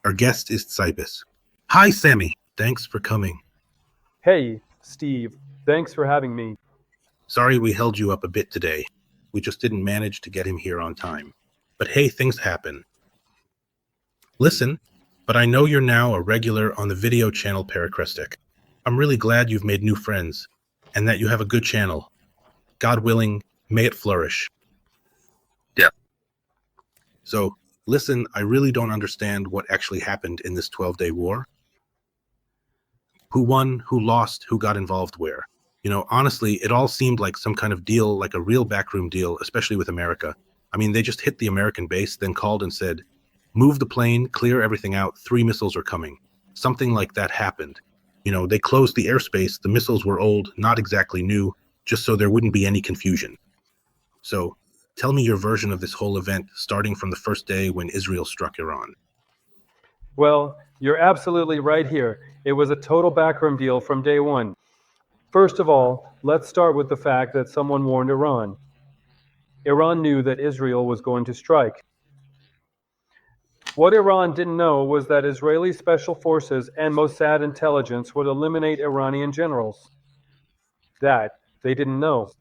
Our guest is Tsipis. Hi, Sammy. Thanks for coming. Hey, Steve. Thanks for having me. Sorry we held you up a bit today. We just didn't manage to get him here on time. But hey, things happen. Listen, but I know you're now a regular on the video channel Paracristic. I'm really glad you've made new friends, and that you have a good channel. God willing, may it flourish. Yeah. So, listen, I really don't understand what actually happened in this 12-day war. Who won, who lost, who got involved where. You know, honestly, it all seemed like some kind of deal, like a real backroom deal, especially with America. I mean, they just hit the American base, then called and said, move the plane, clear everything out, 3 missiles are coming. Something like that happened. You know, they closed the airspace, the missiles were old, not exactly new, just so there wouldn't be any confusion. So, tell me your version of this whole event, starting from the first day when Israel struck Iran. Well, you're absolutely right here. It was a total backroom deal from day one. First of all, let's start with the fact that someone warned Iran. Iran knew that Israel was going to strike. What Iran didn't know was that Israeli special forces and Mossad intelligence would eliminate Iranian generals. That they didn't know.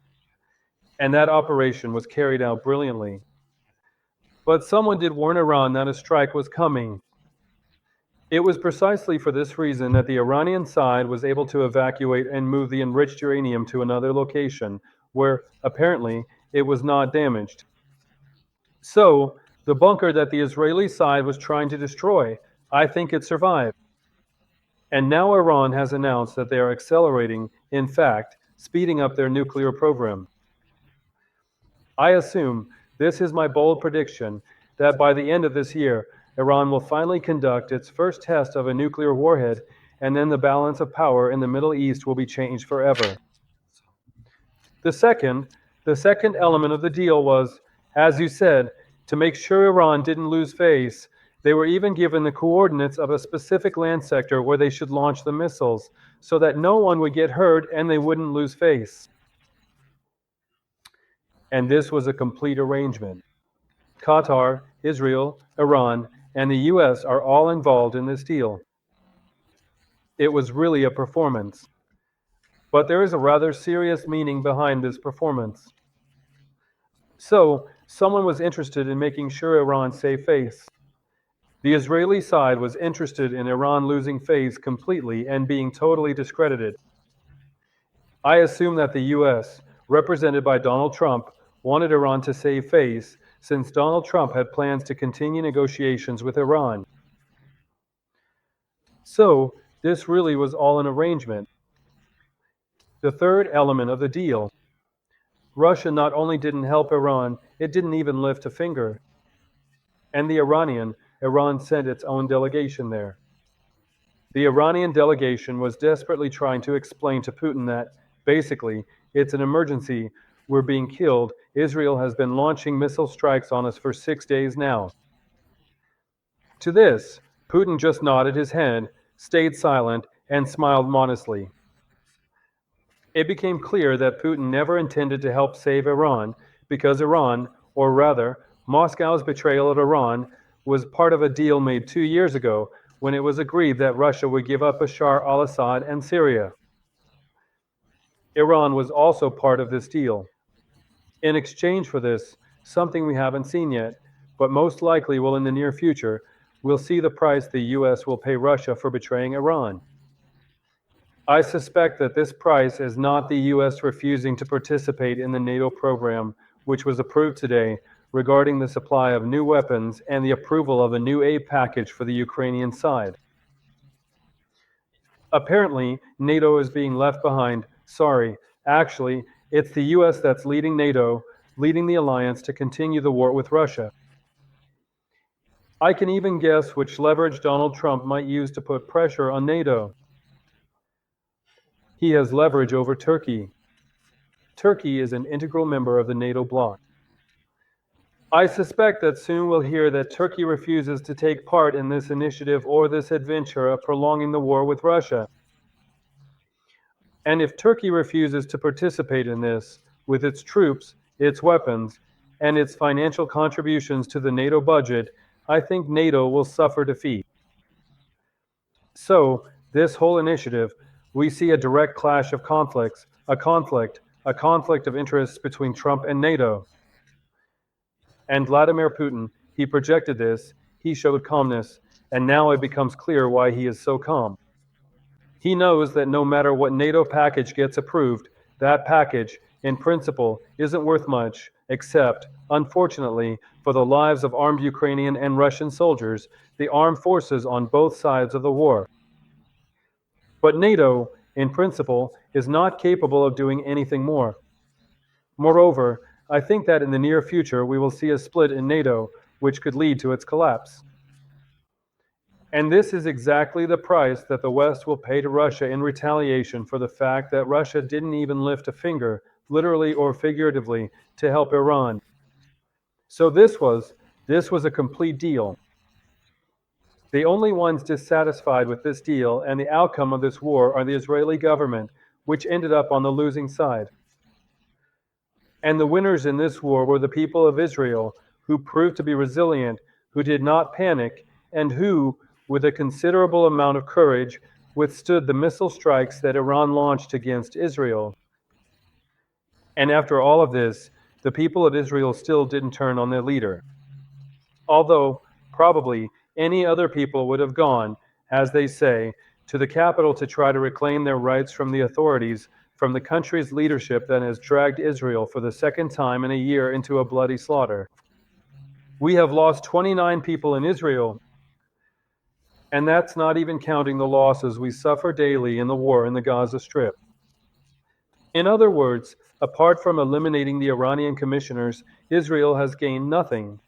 And that operation was carried out brilliantly. But someone did warn Iran that a strike was coming. It was precisely for this reason that the Iranian side was able to evacuate and move the enriched uranium to another location, where, apparently, it was not damaged. So, the bunker that the Israeli side was trying to destroy, I think it survived. And now Iran has announced that they are accelerating, in fact, speeding up their nuclear program. I assume, this is my bold prediction, that by the end of this year, Iran will finally conduct its first test of a nuclear warhead, and then the balance of power in the Middle East will be changed forever. The second element of the deal was, as you said, to make sure Iran didn't lose face. They were even given the coordinates of a specific land sector where they should launch the missiles, so that no one would get hurt and they wouldn't lose face. And this was a complete arrangement. Qatar, Israel, Iran, and the US are all involved in this deal. It was really a performance. But there is a rather serious meaning behind this performance. So, someone was interested in making sure Iran saved face. The Israeli side was interested in Iran losing face completely and being totally discredited. I assume that the US, represented by Donald Trump, wanted Iran to save face, since Donald Trump had plans to continue negotiations with Iran. So, this really was all an arrangement. The third element of the deal. Russia not only didn't help Iran, it didn't even lift a finger. And Iran sent its own delegation there. The Iranian delegation was desperately trying to explain to Putin that, basically, it's an emergency, we're being killed, Israel has been launching missile strikes on us for 6 days now. To this, Putin just nodded his head, stayed silent, and smiled modestly. It became clear that Putin never intended to help save Iran, because Iran, or rather, Moscow's betrayal of Iran, was part of a deal made 2 years ago when it was agreed that Russia would give up Bashar al-Assad and Syria. Iran was also part of this deal. In exchange for this, something we haven't seen yet, but most likely will in the near future, we'll see the price the US will pay Russia for betraying Iran. I suspect that this price is not the US refusing to participate in the NATO program, which was approved today, regarding the supply of new weapons and the approval of a new aid package for the Ukrainian side. Apparently, NATO is being left behind. Sorry, actually, it's the US that's leading NATO, leading the alliance to continue the war with Russia. I can even guess which leverage Donald Trump might use to put pressure on NATO. He has leverage over Turkey. Turkey is an integral member of the NATO bloc. I suspect that soon we'll hear that Turkey refuses to take part in this initiative or this adventure of prolonging the war with Russia. And if Turkey refuses to participate in this, with its troops, its weapons, and its financial contributions to the NATO budget, I think NATO will suffer defeat. So, this whole initiative, we see a direct clash of conflicts, a conflict of interests between Trump and NATO. And Vladimir Putin, he projected this, he showed calmness, and now it becomes clear why he is so calm. He knows that no matter what NATO package gets approved, that package, in principle, isn't worth much, except, unfortunately, for the lives of armed Ukrainian and Russian soldiers, the armed forces on both sides of the war. But NATO, in principle, is not capable of doing anything more. Moreover, I think that in the near future we will see a split in NATO, which could lead to its collapse. And this is exactly the price that the West will pay to Russia in retaliation for the fact that Russia didn't even lift a finger, literally or figuratively, to help Iran. So this was a complete deal. The only ones dissatisfied with this deal and the outcome of this war are the Israeli government, which ended up on the losing side. And the winners in this war were the people of Israel, who proved to be resilient, who did not panic, and who, with a considerable amount of courage, withstood the missile strikes that Iran launched against Israel. And after all of this, the people of Israel still didn't turn on their leader. Although, probably, any other people would have gone, as they say, to the capital to try to reclaim their rights from the authorities, from the country's leadership that has dragged Israel for the second time in a year into a bloody slaughter. We have lost 29 people in Israel, and that's not even counting the losses we suffer daily in the war in the Gaza Strip. In other words, apart from eliminating the Iranian commissioners, Israel has gained nothing.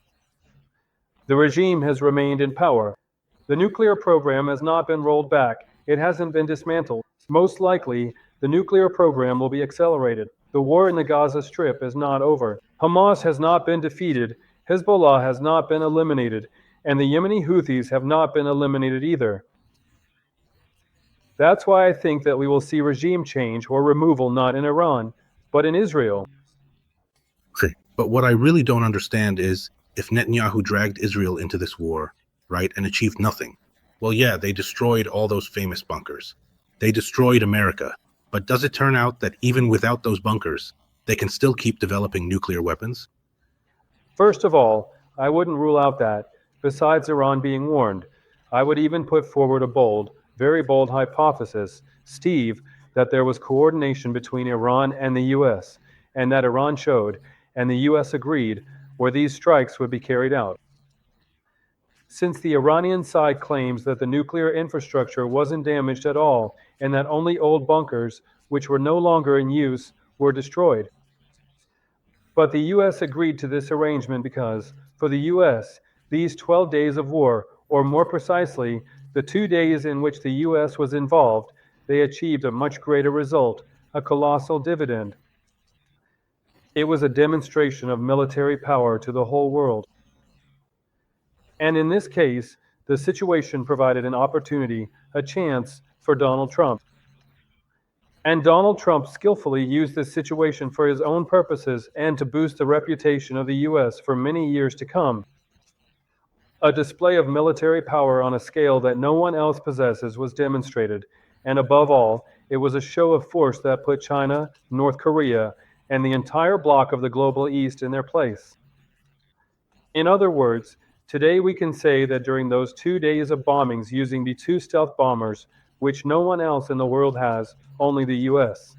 The regime has remained in power. The nuclear program has not been rolled back. It hasn't been dismantled. Most likely, the nuclear program will be accelerated. The war in the Gaza Strip is not over. Hamas has not been defeated. Hezbollah has not been eliminated. And the Yemeni Houthis have not been eliminated either. That's why I think that we will see regime change or removal not in Iran, but in Israel. Okay. But what I really don't understand is if Netanyahu dragged Israel into this war, right, and achieved nothing. Well, yeah, they destroyed all those famous bunkers. They destroyed America. But does it turn out that even without those bunkers, they can still keep developing nuclear weapons? First of all, I wouldn't rule out that, besides Iran being warned, I would even put forward a bold, very bold hypothesis, Steve, that there was coordination between Iran and the US, and that Iran showed, and the US agreed, where these strikes would be carried out. Since the Iranian side claims that the nuclear infrastructure wasn't damaged at all, and that only old bunkers, which were no longer in use, were destroyed. But the US agreed to this arrangement because, for the US, these 12 days of war, or more precisely, the 2 days in which the US was involved, they achieved a much greater result, a colossal dividend. It was a demonstration of military power to the whole world. And in this case, the situation provided an opportunity, a chance, for Donald Trump. And Donald Trump skillfully used this situation for his own purposes and to boost the reputation of the US for many years to come. A display of military power on a scale that no one else possesses was demonstrated, and above all, it was a show of force that put China, North Korea, and the entire bloc of the global East in their place. In other words, today we can say that during those 2 days of bombings using the 2 stealth bombers, which no one else in the world has, only the US.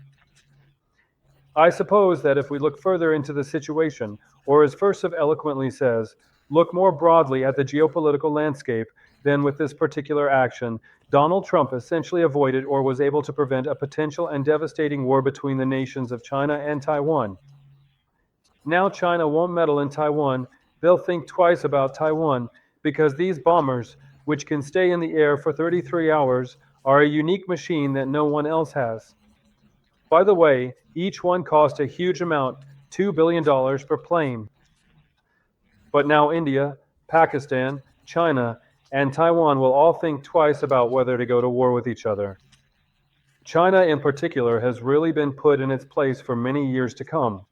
I suppose that if we look further into the situation, or as Fursev eloquently says, look more broadly at the geopolitical landscape, then with this particular action, Donald Trump essentially avoided or was able to prevent a potential and devastating war between the nations of China and Taiwan. Now China won't meddle in Taiwan. They'll think twice about Taiwan because these bombers, which can stay in the air for 33 hours, are a unique machine that no one else has. By the way, each one cost a huge amount, $2 billion per plane. But now India, Pakistan, China, and Taiwan will all think twice about whether to go to war with each other. China in particular has really been put in its place for many years to come.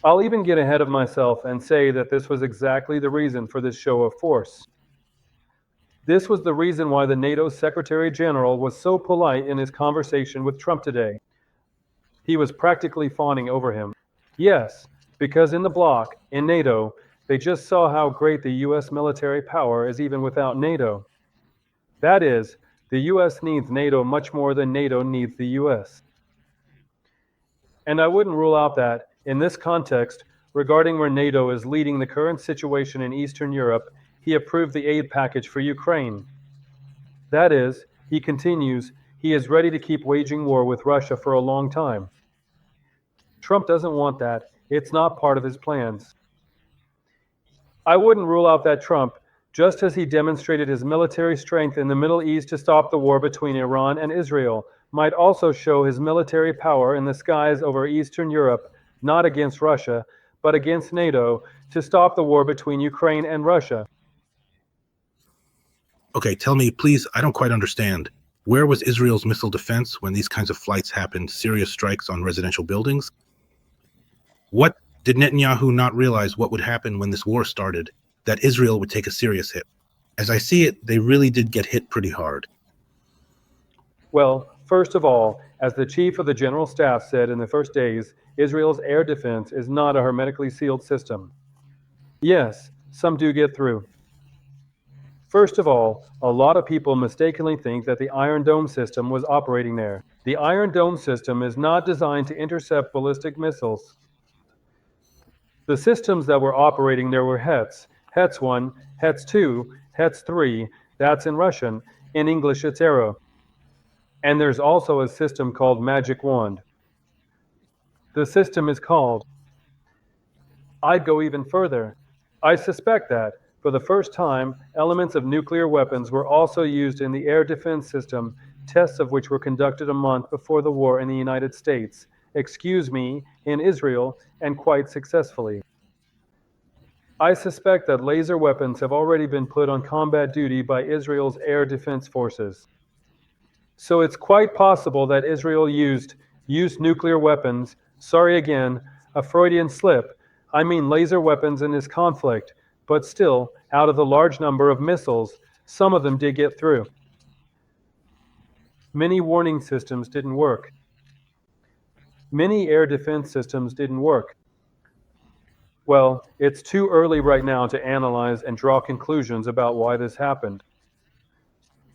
I'll even get ahead of myself and say that this was exactly the reason for this show of force. This was the reason why the NATO Secretary General was so polite in his conversation with Trump today. He was practically fawning over him. Yes, because in the bloc, in NATO, they just saw how great the US military power is even without NATO. That is, the US needs NATO much more than NATO needs the US. And I wouldn't rule out that, in this context, regarding where NATO is leading the current situation in Eastern Europe, he approved the aid package for Ukraine. That is, he continues, he is ready to keep waging war with Russia for a long time. Trump doesn't want that. It's not part of his plans. I wouldn't rule out that Trump, just as he demonstrated his military strength in the Middle East to stop the war between Iran and Israel, might also show his military power in the skies over Eastern Europe, not against Russia, but against NATO, to stop the war between Ukraine and Russia. Okay, tell me, please, I don't quite understand. Where was Israel's missile defense when these kinds of flights happened, serious strikes on residential buildings? What did Netanyahu not realize what would happen when this war started, that Israel would take a serious hit? As I see it, they really did get hit pretty hard. Well, first of all, as the chief of the general staff said in the first days, Israel's air defense is not a hermetically sealed system. Yes, some do get through. First of all, a lot of people mistakenly think that the Iron Dome system was operating there. The Iron Dome system is not designed to intercept ballistic missiles. The systems that were operating there were HETs, HETS 1, HETS 2, HETS 3, that's in Russian. In English, it's Arrow. And there's also a system called Magic Wand. The system is called. I'd go even further. I suspect that, for the first time, elements of nuclear weapons were also used in the air defense system, tests of which were conducted a month before the war in the United States, in Israel, and quite successfully. I suspect that laser weapons have already been put on combat duty by Israel's air defense forces. So it's quite possible that Israel used nuclear weapons, sorry again, a Freudian slip, I mean laser weapons in this conflict, but still, out of the large number of missiles, some of them did get through. Many warning systems didn't work. Many air defense systems didn't work. Well, it's too early right now to analyze and draw conclusions about why this happened.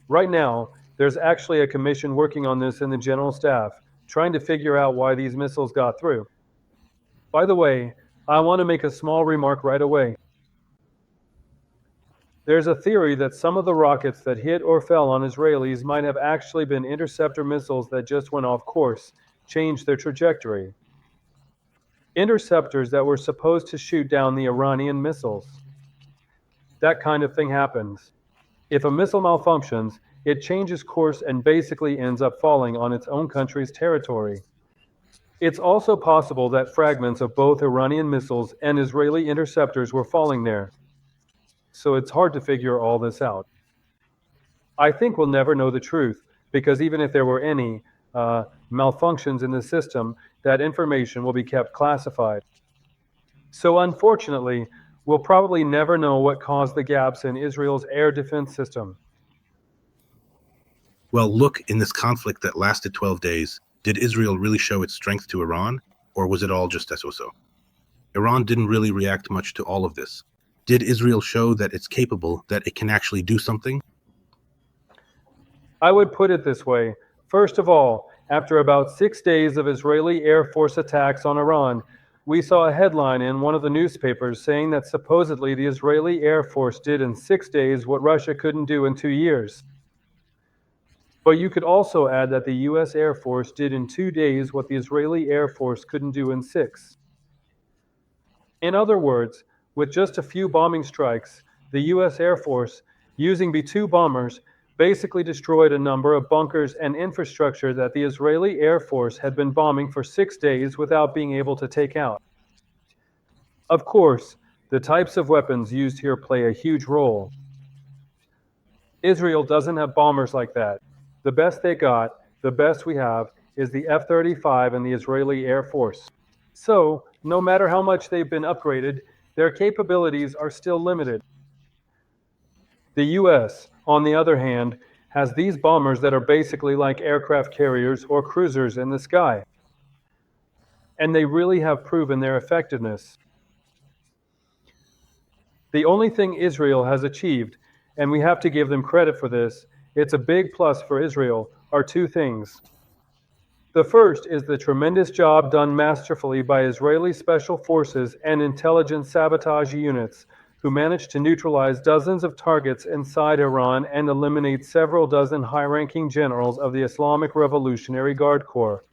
Right now, there's actually a commission working on this in the general staff, trying to figure out why these missiles got through. By the way, I want to make a small remark right away. There's a theory that some of the rockets that hit or fell on Israelis might have actually been interceptor missiles that just went off course, changed their trajectory. Interceptors that were supposed to shoot down the Iranian missiles. That kind of thing happens. If a missile malfunctions, it changes course and basically ends up falling on its own country's territory. It's also possible that fragments of both Iranian missiles and Israeli interceptors were falling there. So it's hard to figure all this out. I think we'll never know the truth, because even if there were any malfunctions in the system, that information will be kept classified. So unfortunately, we'll probably never know what caused the gaps in Israel's air defense system. Well, look, in this conflict that lasted 12 days, did Israel really show its strength to Iran, or was it all just so-so? Iran didn't really react much to all of this. Did Israel show that it's capable, that it can actually do something? I would put it this way. First of all, after about 6 days of Israeli Air Force attacks on Iran, we saw a headline in one of the newspapers saying that supposedly the Israeli Air Force did in 6 days what Russia couldn't do in 2 years. But you could also add that the US Air Force did in 2 days what the Israeli Air Force couldn't do in 6. In other words, with just a few bombing strikes, the US Air Force, using B-2 bombers, basically destroyed a number of bunkers and infrastructure that the Israeli Air Force had been bombing for 6 days without being able to take out. Of course, the types of weapons used here play a huge role. Israel doesn't have bombers like that. The best they got, the best we have, is the F-35 and the Israeli Air Force. So, no matter how much they've been upgraded, their capabilities are still limited. The US, on the other hand, has these bombers that are basically like aircraft carriers or cruisers in the sky. And they really have proven their effectiveness. The only thing Israel has achieved, and we have to give them credit for this, it's a big plus for Israel, are two things. The first is the tremendous job done masterfully by Israeli special forces and intelligence sabotage units, who managed to neutralize dozens of targets inside Iran and eliminate several dozen high-ranking generals of the Islamic Revolutionary Guard Corps.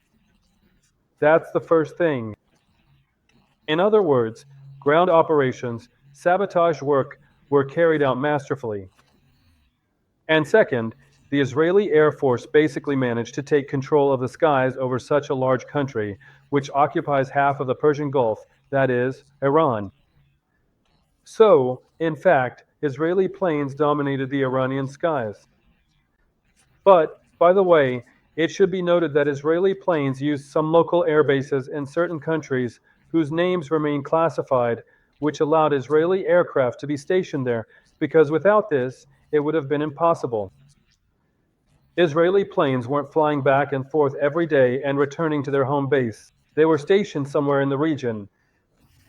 That's the first thing. In other words, ground operations, sabotage work were carried out masterfully. And second, the Israeli Air Force basically managed to take control of the skies over such a large country, which occupies half of the Persian Gulf, that is, Iran. So, in fact, Israeli planes dominated the Iranian skies. But, by the way, it should be noted that Israeli planes used some local air bases in certain countries whose names remain classified, which allowed Israeli aircraft to be stationed there, because without this, it would have been impossible. Israeli planes weren't flying back and forth every day and returning to their home base. They were stationed somewhere in the region.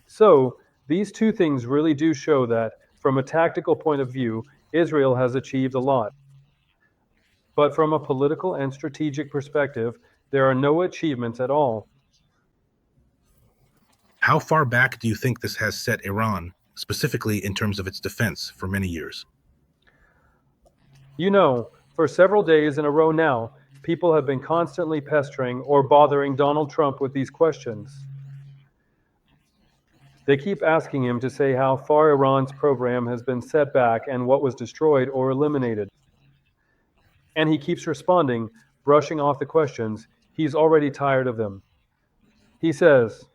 So, these two things really do show that, from a tactical point of view, Israel has achieved a lot. But from a political and strategic perspective, there are no achievements at all. How far back do you think this has set Iran, specifically in terms of its defense, for many years? You know, for several days in a row now, people have been constantly pestering or bothering Donald Trump with these questions. They keep asking him to say how far Iran's program has been set back and what was destroyed or eliminated. And he keeps responding, brushing off the questions. He's already tired of them. He says,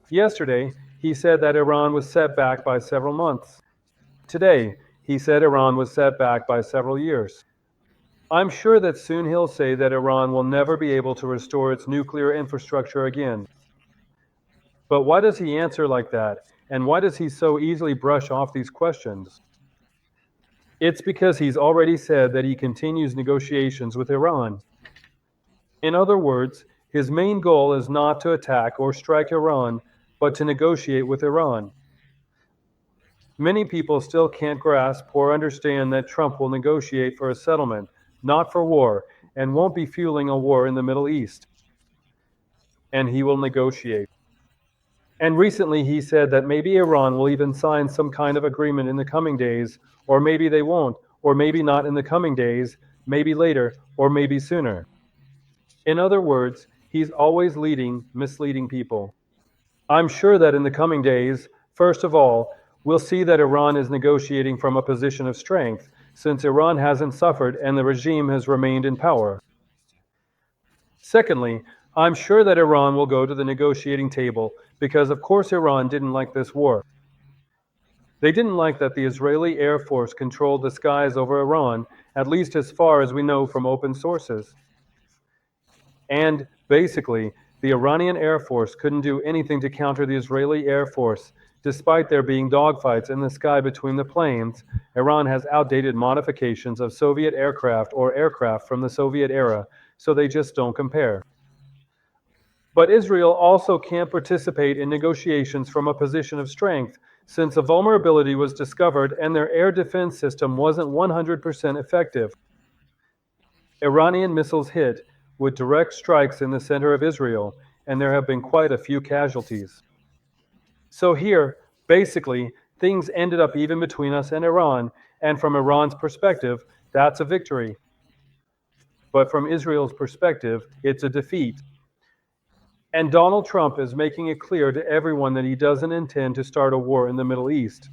yesterday, he said that Iran was set back by several months. Today, he said Iran was set back by several years. I'm sure that soon he'll say that Iran will never be able to restore its nuclear infrastructure again. But why does he answer like that? And why does he so easily brush off these questions? It's because he's already said that he continues negotiations with Iran. In other words, his main goal is not to attack or strike Iran, but to negotiate with Iran. Many people still can't grasp or understand that Trump will negotiate for a settlement, not for war, and won't be fueling a war in the Middle East. And he will negotiate. And recently he said that maybe Iran will even sign some kind of agreement in the coming days, or maybe they won't, or maybe not in the coming days, maybe later, or maybe sooner. In other words, he's always misleading people. I'm sure that in the coming days, first of all, we'll see that Iran is negotiating from a position of strength, since Iran hasn't suffered and the regime has remained in power. Secondly, I'm sure that Iran will go to the negotiating table because, of course, Iran didn't like this war. They didn't like that the Israeli Air Force controlled the skies over Iran, at least as far as we know from open sources. And, basically, the Iranian Air Force couldn't do anything to counter the Israeli Air Force. Despite there being dogfights in the sky between the planes, Iran has outdated modifications of Soviet aircraft or aircraft from the Soviet era, so they just don't compare. But Israel also can't participate in negotiations from a position of strength, since a vulnerability was discovered and their air defense system wasn't 100% effective. Iranian missiles hit with direct strikes in the center of Israel, and there have been quite a few casualties. So here, basically, things ended up even between us and Iran, and from Iran's perspective, that's a victory. But from Israel's perspective, it's a defeat. And Donald Trump is making it clear to everyone that he doesn't intend to start a war in the Middle East.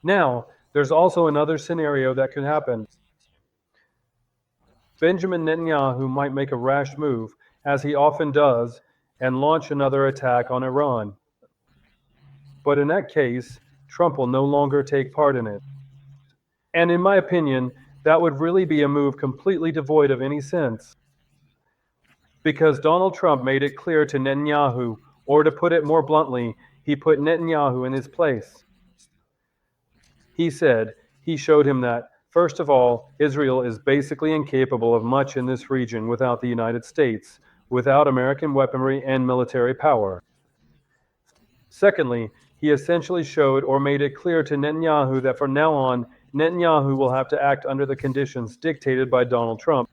Now, there's also another scenario that could happen. Benjamin Netanyahu might make a rash move, as he often does, and launch another attack on Iran. But in that case, Trump will no longer take part in it. And in my opinion, that would really be a move completely devoid of any sense. Because Donald Trump made it clear to Netanyahu, or to put it more bluntly, he put Netanyahu in his place. He said, he showed him that, First of all, Israel is basically incapable of much in this region without the United States, without American weaponry and military power. Secondly, he essentially showed or made it clear to Netanyahu that from now on, Netanyahu will have to act under the conditions dictated by Donald Trump.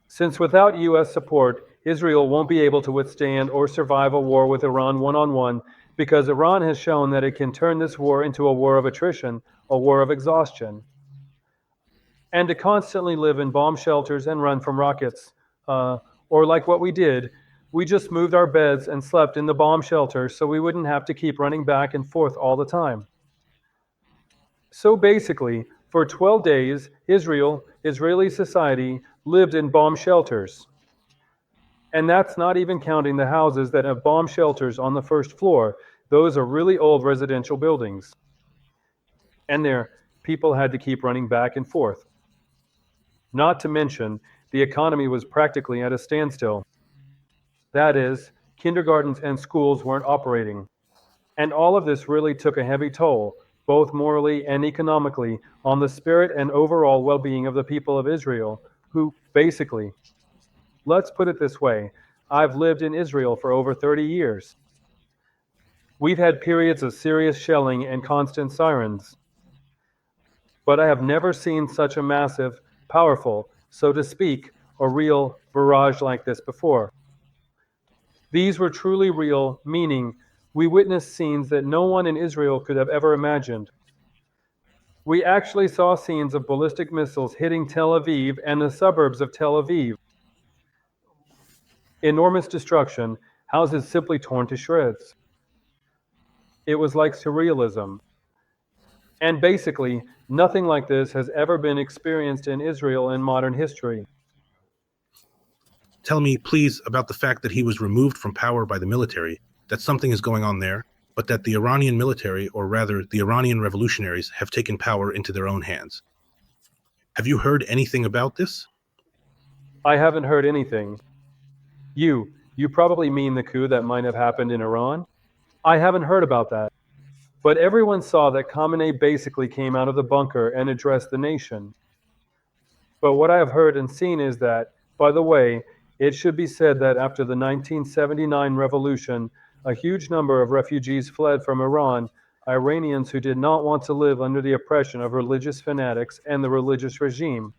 Since without U.S. support, Israel won't be able to withstand or survive a war with Iran one-on-one, because Iran has shown that it can turn this war into a war of attrition, a war of exhaustion. And to constantly live in bomb shelters and run from rockets. Or like what we did, we just moved our beds and slept in the bomb shelter so we wouldn't have to keep running back and forth all the time. So basically, for 12 days, Israeli society, lived in bomb shelters. And that's not even counting the houses that have bomb shelters on the first floor. Those are really old residential buildings. And there, people had to keep running back and forth. Not to mention, the economy was practically at a standstill. That is, kindergartens and schools weren't operating. And all of this really took a heavy toll, both morally and economically, on the spirit and overall well-being of the people of Israel, who basically, let's put it this way, I've lived in Israel for over 30 years. We've had periods of serious shelling and constant sirens. But I have never seen such a massive, powerful, so to speak, a real barrage like this before. These were truly real, meaning we witnessed scenes that no one in Israel could have ever imagined. We actually saw scenes of ballistic missiles hitting Tel Aviv and the suburbs of Tel Aviv. Enormous destruction, houses simply torn to shreds. It was like surrealism. And basically, nothing like this has ever been experienced in Israel in modern history. Tell me, please, about the fact that he was removed from power by the military, that something is going on there, but that the Iranian military, or rather the Iranian revolutionaries, have taken power into their own hands. Have you heard anything about this? I haven't heard anything. You probably mean the coup that might have happened in Iran? I haven't heard about that. But everyone saw that Khamenei basically came out of the bunker and addressed the nation. But what I have heard and seen is that, by the way, it should be said that after the 1979 revolution, a huge number of refugees fled from Iran, Iranians who did not want to live under the oppression of religious fanatics and the religious regime.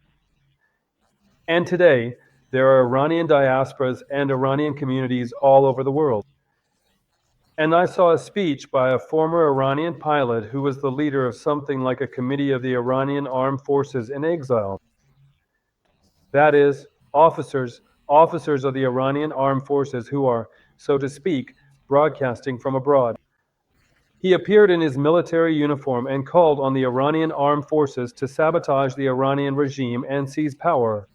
And today, there are Iranian diasporas and Iranian communities all over the world. And I saw a speech by a former Iranian pilot who was the leader of something like a committee of the Iranian armed forces in exile. That is, officers of the Iranian armed forces who are, so to speak, broadcasting from abroad. He appeared in his military uniform and called on the Iranian armed forces to sabotage the Iranian regime and seize power.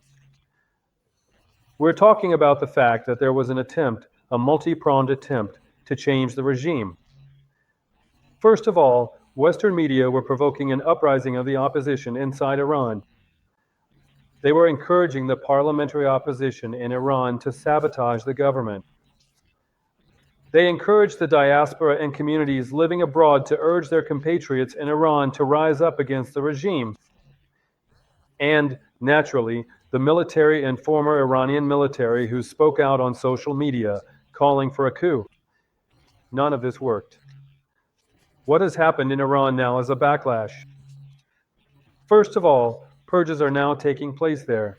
We're talking about the fact that there was an attempt, a multi-pronged attempt, to change the regime. First of all, Western media were provoking an uprising of the opposition inside Iran. They were encouraging the parliamentary opposition in Iran to sabotage the government. They encouraged the diaspora and communities living abroad to urge their compatriots in Iran to rise up against the regime. And, naturally, the military and former Iranian military who spoke out on social media, calling for a coup. None of this worked. What has happened in Iran now is a backlash. First of all, purges are now taking place there.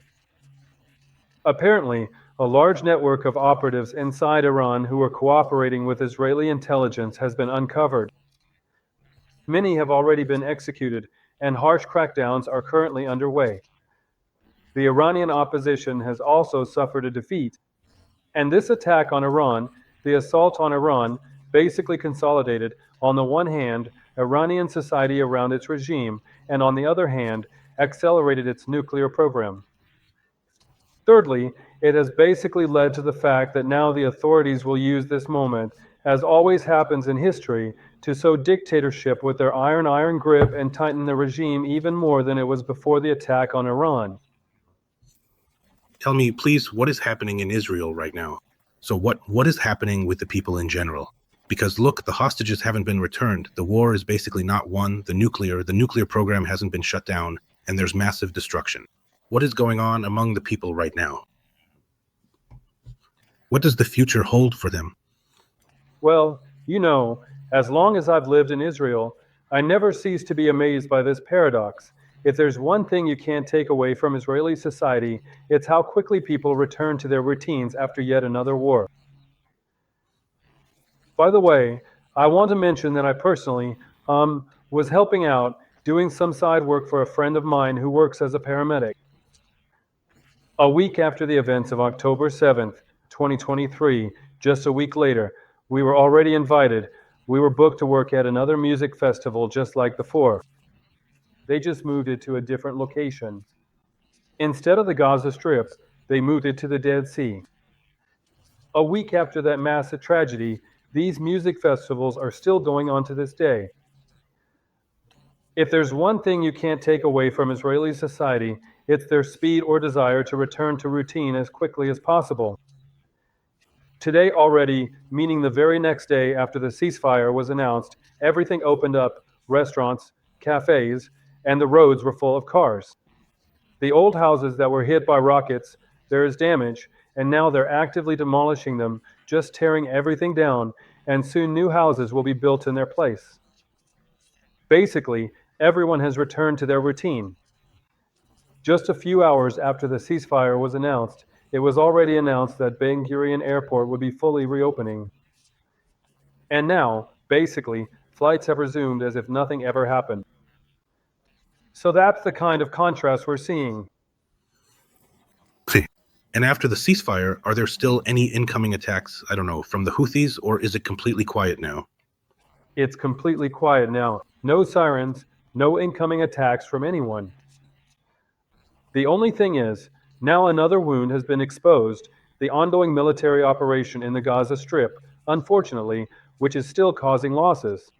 Apparently, a large network of operatives inside Iran who are cooperating with Israeli intelligence has been uncovered. Many have already been executed, and harsh crackdowns are currently underway. The Iranian opposition has also suffered a defeat. And this attack on Iran, the assault on Iran, basically consolidated, on the one hand, Iranian society around its regime, and on the other hand, accelerated its nuclear program. Thirdly, it has basically led to the fact that now the authorities will use this moment, as always happens in history, to sow dictatorship with their iron grip and tighten the regime even more than it was before the attack on Iran. Tell me, please, what is happening in Israel right now? So what is happening with the people in general? Because look, the hostages haven't been returned. The war is basically not won. The nuclear program hasn't been shut down. and there's massive destruction. What is going on among the people right now? What does the future hold for them? Well, as long as I've lived in Israel, I never cease to be amazed by this paradox. If there's one thing you can't take away from Israeli society, it's how quickly people return to their routines after yet another war. By the way, I want to mention that I personally was helping out doing some side work for a friend of mine who works as a paramedic. A week after the events of October 7th, 2023, just a week later, we were already invited. We were booked to work at another music festival just like before. They just moved it to a different location. Instead of the Gaza Strip, they moved it to the Dead Sea. A week after that massive tragedy, these music festivals are still going on to this day. If there's one thing you can't take away from Israeli society, it's their speed or desire to return to routine as quickly as possible. Today already, meaning the very next day after the ceasefire was announced, everything opened up, restaurants, cafes, and the roads were full of cars. The old houses that were hit by rockets, there is damage, and now they're actively demolishing them, just tearing everything down, and soon new houses will be built in their place. Basically, everyone has returned to their routine. Just a few hours after the ceasefire was announced, it was already announced that Ben Gurion Airport would be fully reopening. And now, basically, flights have resumed as if nothing ever happened. So that's the kind of contrast we're seeing. And after the ceasefire, are there still any incoming attacks, I don't know, from the Houthis, or is it completely quiet now? It's completely quiet now. No sirens, no incoming attacks from anyone. The only thing is, now another wound has been exposed, the ongoing military operation in the Gaza Strip, unfortunately, which is still causing losses.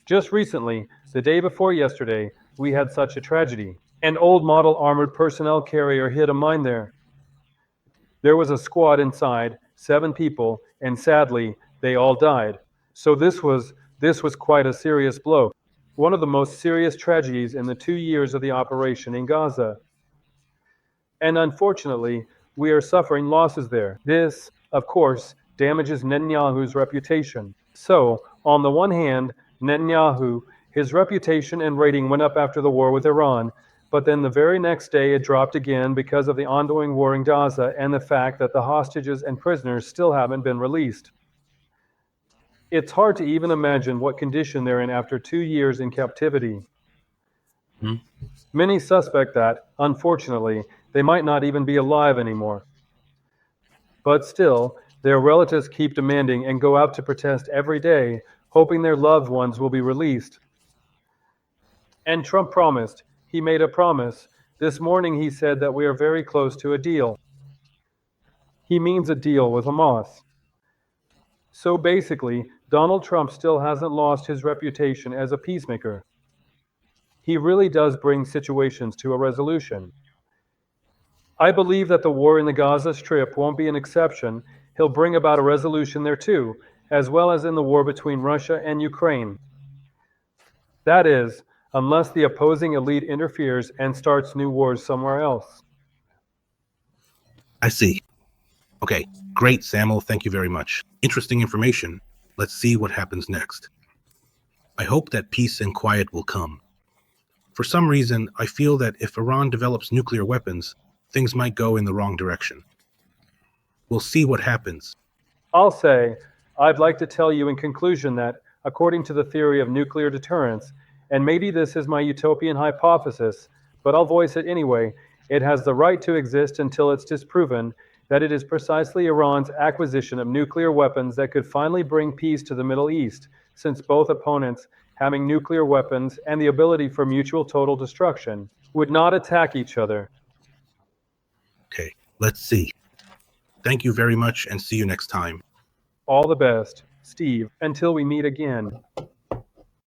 Just recently, the day before yesterday, we had such a tragedy. An old model armored personnel carrier hit a mine there. There was a squad inside, 7 people, and sadly, they all died. So this was quite a serious blow. One of the most serious tragedies in the 2 years of the operation in Gaza. And unfortunately, we are suffering losses there. This, of course, damages Netanyahu's reputation. So, on the one hand, Netanyahu, his reputation and rating went up after the war with Iran, but then the very next day it dropped again because of the ongoing war in Gaza and the fact that the hostages and prisoners still haven't been released. It's hard to even imagine what condition they're in after 2 years in captivity. Many suspect that, unfortunately, they might not even be alive anymore. But still, their relatives keep demanding and go out to protest every day, hoping their loved ones will be released. And Trump promised. He made a promise. This morning he said that we are very close to a deal. He means a deal with Hamas. So basically, Donald Trump still hasn't lost his reputation as a peacemaker. He really does bring situations to a resolution. I believe that the war in the Gaza Strip won't be an exception. He'll bring about a resolution there too, as well as in the war between Russia and Ukraine. That is, unless the opposing elite interferes and starts new wars somewhere else. I see. Okay, great, Samuel. Thank you very much. Interesting information. Let's see what happens next. I hope that peace and quiet will come. For some reason, I feel that if Iran develops nuclear weapons, things might go in the wrong direction. We'll see what happens. I'll say, I'd like to tell you in conclusion that, according to the theory of nuclear deterrence, and maybe this is my utopian hypothesis, but I'll voice it anyway, it has the right to exist until it's disproven that it is precisely Iran's acquisition of nuclear weapons that could finally bring peace to the Middle East, since both opponents, having nuclear weapons and the ability for mutual total destruction, would not attack each other. Okay, let's see. Thank you very much and see you next time. All the best, Steve, until we meet again.